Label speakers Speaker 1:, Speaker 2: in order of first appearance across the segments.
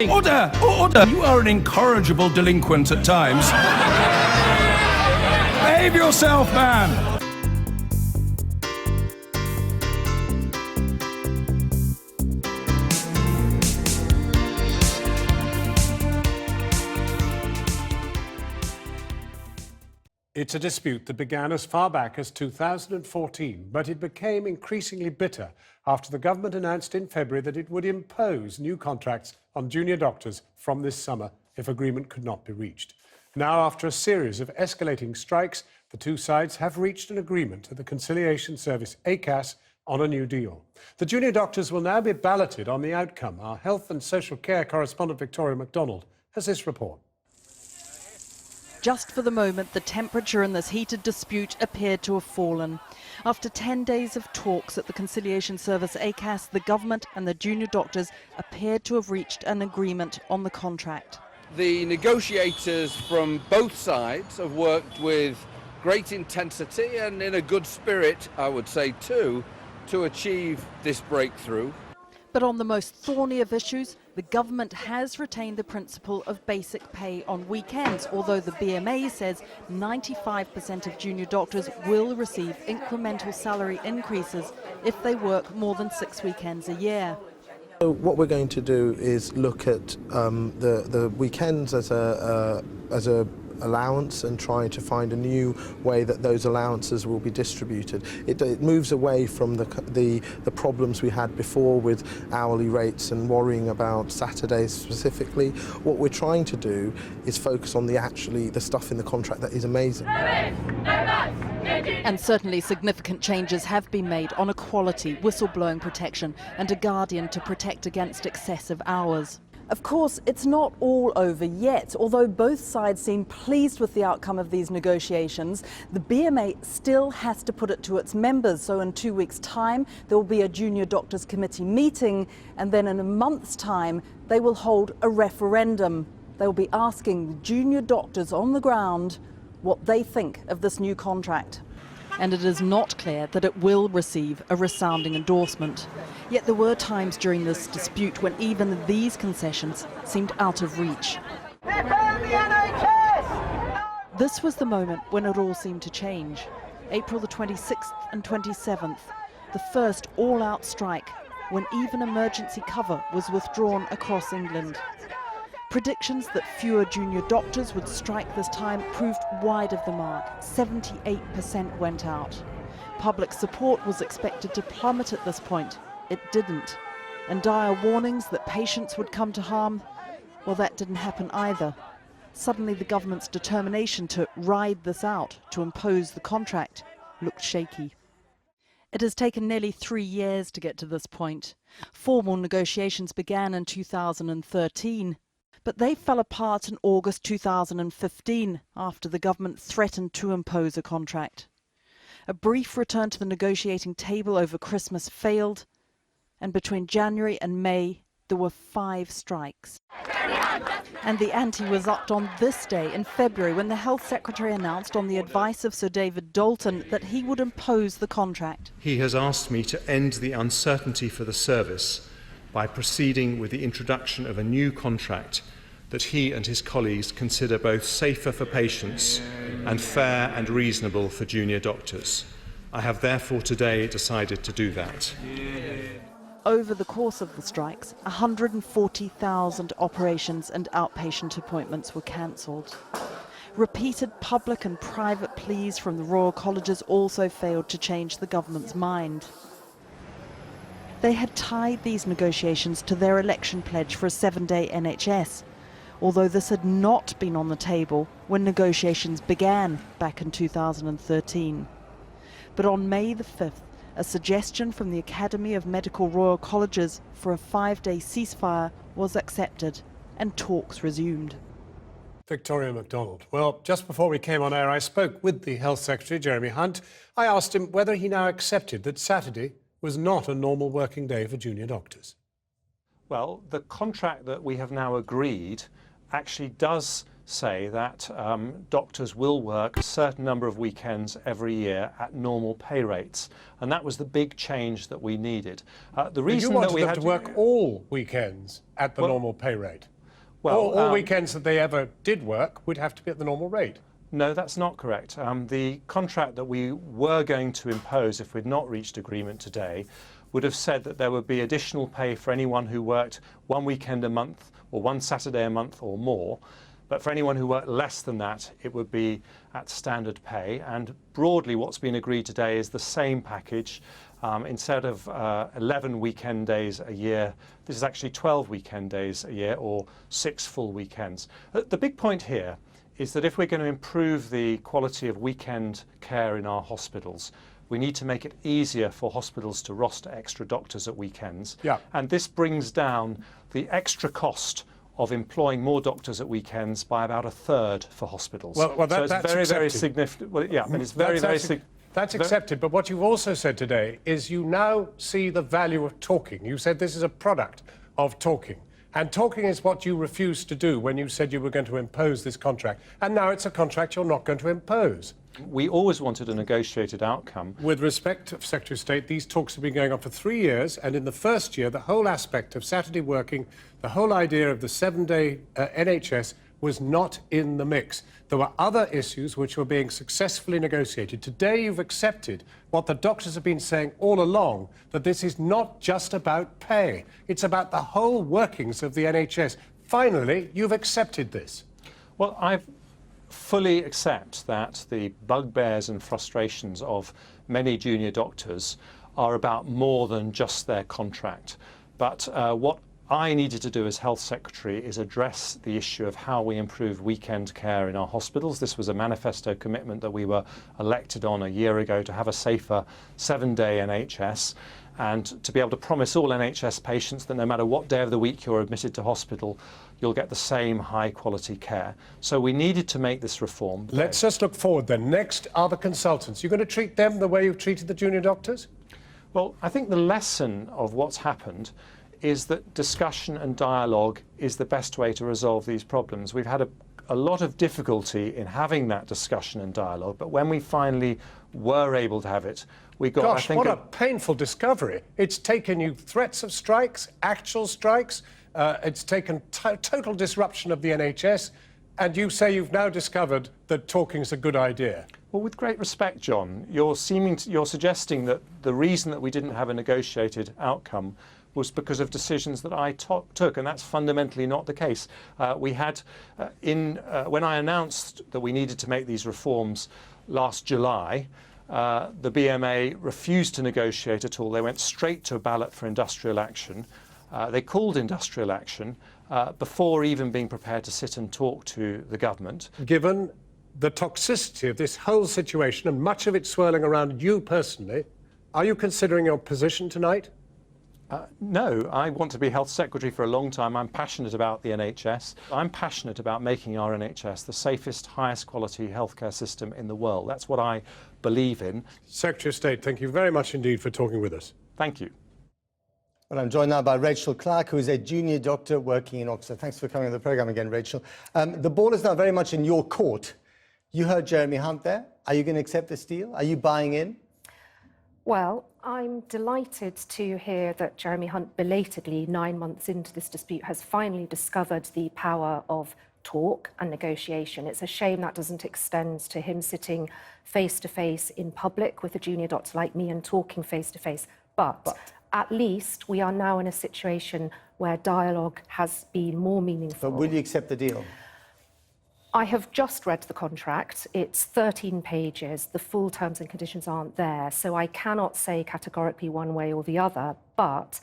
Speaker 1: Order! Order! You are an incorrigible delinquent at times. Behave yourself, man!
Speaker 2: It's a dispute that began as far back as 2014, but it became increasingly bitter after the government announced in February that it would impose new contracts on junior doctors from this summer if agreement could not be reached. Now, after a series of escalating strikes, the two sides have reached an agreement at the conciliation service ACAS on a new deal. The junior doctors will now be balloted on the outcome. Our health and social care correspondent Victoria MacDonald has this report.
Speaker 3: Just for the moment, the temperature in this heated dispute appeared to have fallen. After 10 days of talks at the conciliation service ACAS, the government and the junior doctors appeared to have reached an agreement on the contract.
Speaker 4: The negotiators from both sides have worked with great intensity and in a good spirit, I would say too, to achieve this breakthrough.
Speaker 3: But on the most thorny of issues, the government has retained the principle of basic pay on weekends, although the BMA says 95% of junior doctors will receive incremental salary increases if they work more than 6 weekends a year.
Speaker 5: So what we're going to do is look at the weekends as a allowance and try to find a new way that those allowances will be distributed. It moves away from the problems we had before with hourly rates and worrying about Saturdays specifically. What we're trying to do is focus on the stuff in the contract that is amazing.
Speaker 3: And certainly significant changes have been made on equality, whistleblowing protection and a guardian to protect against excessive hours. Of course, it's not all over yet. Although both sides seem pleased with the outcome of these negotiations, the BMA still has to put it to its members. So in 2 weeks' time, there will be a Junior Doctors Committee meeting, and then in a month's time, they will hold a referendum. They will be asking the junior doctors on the ground what they think of this new contract. And it is not clear that it will receive a resounding endorsement. Yet there were times during this dispute when even these concessions seemed out of reach. This was the moment when it all seemed to change. April the 26th and 27th, the first all-out strike, when even emergency cover was withdrawn across England. Predictions that fewer junior doctors would strike this time proved wide of the mark. 78% went out. Public support was expected to plummet at this point. It didn't. And dire warnings that patients would come to harm, well, that didn't happen either. Suddenly the government's determination to ride this out, to impose the contract, looked shaky. It has taken nearly 3 years to get to this point. Formal negotiations began in 2013. But they fell apart in August 2015 after the government threatened to impose a contract. A brief return to the negotiating table over Christmas failed, and between January and May there were 5 strikes. And the ante was upped on this day in February when the Health Secretary announced on the advice of Sir David Dalton that he would impose the contract.
Speaker 6: He has asked me to end the uncertainty for the service by proceeding with the introduction of a new contract that he and his colleagues consider both safer for patients and fair and reasonable for junior doctors. I have therefore today decided to do that.
Speaker 3: Over the course of the strikes, 140,000 operations and outpatient appointments were cancelled. Repeated public and private pleas from the Royal Colleges also failed to change the government's mind. They had tied these negotiations to their election pledge for a 7-day NHS, although this had not been on the table when negotiations began back in 2013. But on May the 5th, a suggestion from the Academy of Medical Royal Colleges for a 5-day ceasefire was accepted and talks resumed.
Speaker 2: Victoria MacDonald. Well, just before we came on air, I spoke with the Health Secretary, Jeremy Hunt. I asked him whether he now accepted that Saturday was not a normal working day for junior doctors.
Speaker 7: Well, the contract that we have now agreed actually does
Speaker 6: say that doctors will work a certain number of weekends every year at normal pay rates, and that was the big change that we needed. The reason
Speaker 2: you
Speaker 6: that we
Speaker 2: wanted them
Speaker 6: had
Speaker 2: to work all weekends at the normal pay rate.
Speaker 6: Well,
Speaker 2: all weekends that they ever did work would have to be at the normal rate.
Speaker 6: No, that's not correct. The contract that we were going to impose if we'd not reached agreement today would have said that there would be additional pay for anyone who worked one weekend a month or one Saturday a month or more. But for anyone who worked less than that, it would be at standard pay. And broadly, what's been agreed today is the same package. Instead of 11 weekend days a year, this is actually 12 weekend days a year, or 6 full weekends. The big point here is that if we're going to improve the quality of weekend care in our hospitals, we need to make it easier for hospitals to roster extra doctors at weekends.
Speaker 2: Yeah.
Speaker 6: And this brings down the extra cost of employing more doctors at weekends by about a third for hospitals.
Speaker 2: Well,
Speaker 6: so it's
Speaker 2: that's
Speaker 6: very, very
Speaker 2: accepted.
Speaker 6: significant. Well, yeah, but it's very, very significant.
Speaker 2: That's accepted, but what you've also said today is you now see the value of talking. You said this is a product of talking. And talking is what you refused to do when you said you were going to impose this contract. And now it's a contract you're not going to impose.
Speaker 6: We always wanted a negotiated outcome.
Speaker 2: With respect to Secretary of State, these talks have been going on for 3 years, and in the first year, the whole aspect of Saturday working, the whole idea of the 7-day NHS was not in the mix. There were other issues which were being successfully negotiated. Today, you've accepted what the doctors have been saying all along, that this is not just about pay. It's about the whole workings of the NHS. Finally, you've accepted this.
Speaker 6: Well, I fully accept that the bugbears and frustrations of many junior doctors are about more than just their contract. But what I needed to do as Health Secretary is address the issue of how we improve weekend care in our hospitals. This was a manifesto commitment that we were elected on a year ago, to have a safer 7-day NHS and to be able to promise all NHS patients that no matter what day of the week you're admitted to hospital, you'll get the same high quality care. So we needed to make this reform.
Speaker 2: Let's just look forward then. Next are the consultants. You're going to treat them the way you've treated the junior doctors?
Speaker 6: Well, I think the lesson of what's happened is that discussion and dialogue is the best way to resolve these problems. We've had a lot of difficulty in having that discussion and dialogue, but when we finally were able to have it, we got,
Speaker 2: Gosh,
Speaker 6: I think,
Speaker 2: what a painful discovery. It's taken you threats of strikes, actual strikes, it's taken total disruption of the NHS, and you say you've now discovered that talking's a good idea.
Speaker 6: Well, with great respect, John, you're suggesting that the reason that we didn't have a negotiated outcome was because of decisions that I took, and that's fundamentally not the case. We had, when I announced that we needed to make these reforms last July, the BMA refused to negotiate at all. They went straight to a ballot for industrial action. They called industrial action before even being prepared to sit and talk to the government.
Speaker 2: Given the toxicity of this whole situation and much of it swirling around you personally, are you considering your position tonight?
Speaker 6: No, I want to be Health Secretary for a long time. I'm passionate about the NHS. I'm passionate about making our NHS the safest, highest quality healthcare system in the world. That's what I believe in.
Speaker 2: Secretary of State, thank you very much indeed for talking with us.
Speaker 6: Thank you.
Speaker 7: Well, I'm joined now by Rachel Clark, who is a junior doctor working in Oxford. Thanks for coming on the programme again, Rachel. The ball is now very much in your court. You heard Jeremy Hunt there. Are you going to accept this deal? Are you buying in?
Speaker 8: Well, I'm delighted to hear that Jeremy Hunt, belatedly 9 months into this dispute, has finally discovered the power of talk and negotiation. It's a shame that doesn't extend to him sitting face-to-face in public with a junior doctor like me and talking face-to-face. But at least we are now in a situation where dialogue has been more meaningful.
Speaker 7: But will you accept the deal?
Speaker 8: I have just read the contract. It's 13 pages. The full terms and conditions aren't there, so I cannot say categorically one way or the other. But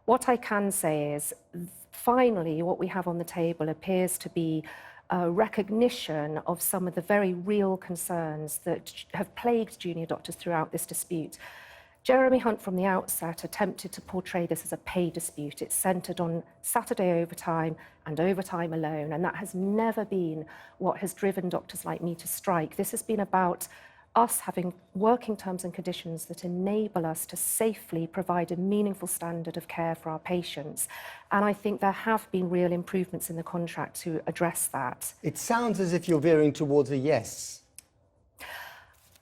Speaker 8: what I can say is, finally, what we have on the table appears to be a recognition of some of the very real concerns that have plagued junior doctors throughout this dispute. Jeremy Hunt, from the outset, attempted to portray this as a pay dispute. It's centred on Saturday overtime and overtime alone, and that has never been what has driven doctors like me to strike. This has been about us having working terms and conditions that enable us to safely provide a meaningful standard of care for our patients. And I think there have been real improvements in the contract to address that.
Speaker 7: It sounds as if you're veering towards a yes.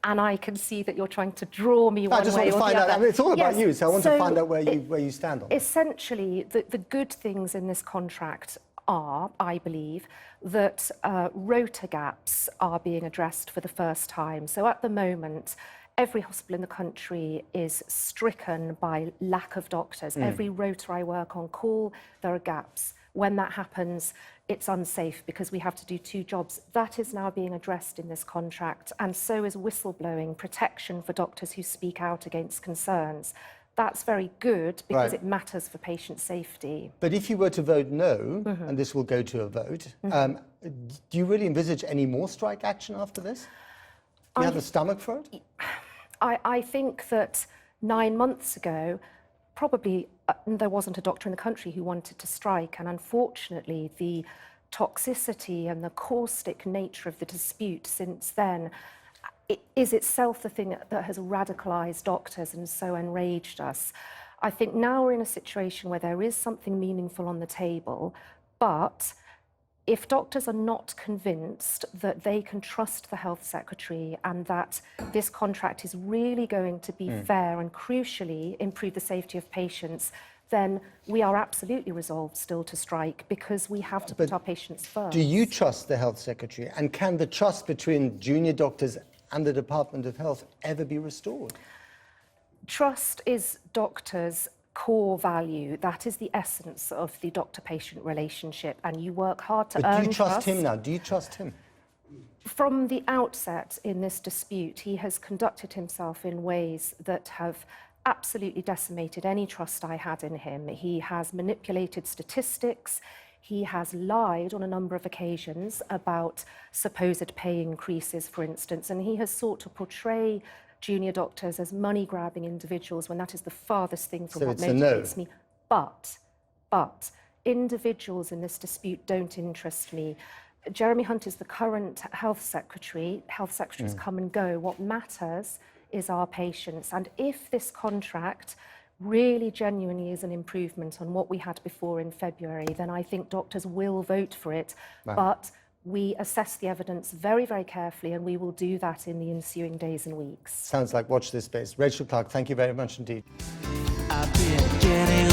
Speaker 8: And I can see that you're trying to draw me one way or the other.
Speaker 7: I just want to find out, I mean, it's all about you, so I want to find out where you stand on it.
Speaker 8: Essentially, the good things in this contract are, I believe, that rota gaps are being addressed for the first time. So at the moment, every hospital in the country is stricken by lack of doctors. Every rota I work on call, there are gaps. When that happens, it's unsafe because we have to do two jobs. That is now being addressed in this contract, and so is whistleblowing, protection for doctors who speak out against concerns. That's very good because it matters for patient safety.
Speaker 7: But if you were to vote no, and this will go to a vote, do you really envisage any more strike action after this? Do you have the stomach for it?
Speaker 8: I think that 9 months ago, probably there wasn't a doctor in the country who wanted to strike, and unfortunately the toxicity and the caustic nature of the dispute since then is itself the thing that has radicalised doctors and so enraged us. I think now we're in a situation where there is something meaningful on the table, but if doctors are not convinced that they can trust the health secretary and that this contract is really going to be fair and crucially improve the safety of patients, then we are absolutely resolved still to strike because we have to put our patients first.
Speaker 7: Do you trust the health secretary? And can the trust between junior doctors and the Department of Health ever be restored?
Speaker 8: Trust is doctors' core value. That is the essence of the doctor-patient relationship, and you work hard to earn trust.
Speaker 7: But do you trust him now? Do you trust him?
Speaker 8: From the outset in this dispute, he has conducted himself in ways that have absolutely decimated any trust I had in him. He has manipulated statistics. He has lied on a number of occasions about supposed pay increases, for instance, and he has sought to portray junior doctors as money-grabbing individuals when that is the farthest thing from what motivates me. But individuals in this dispute don't interest me. Jeremy Hunt is the current health secretary. Health secretaries come and go. What matters is our patients. And if this contract really genuinely is an improvement on what we had before in February, then I think doctors will vote for it. But we assess the evidence very, very carefully, and we will do that in the ensuing days and weeks.
Speaker 7: Sounds like watch this space. Rachel Clark, thank you very much indeed.
Speaker 9: I've been getting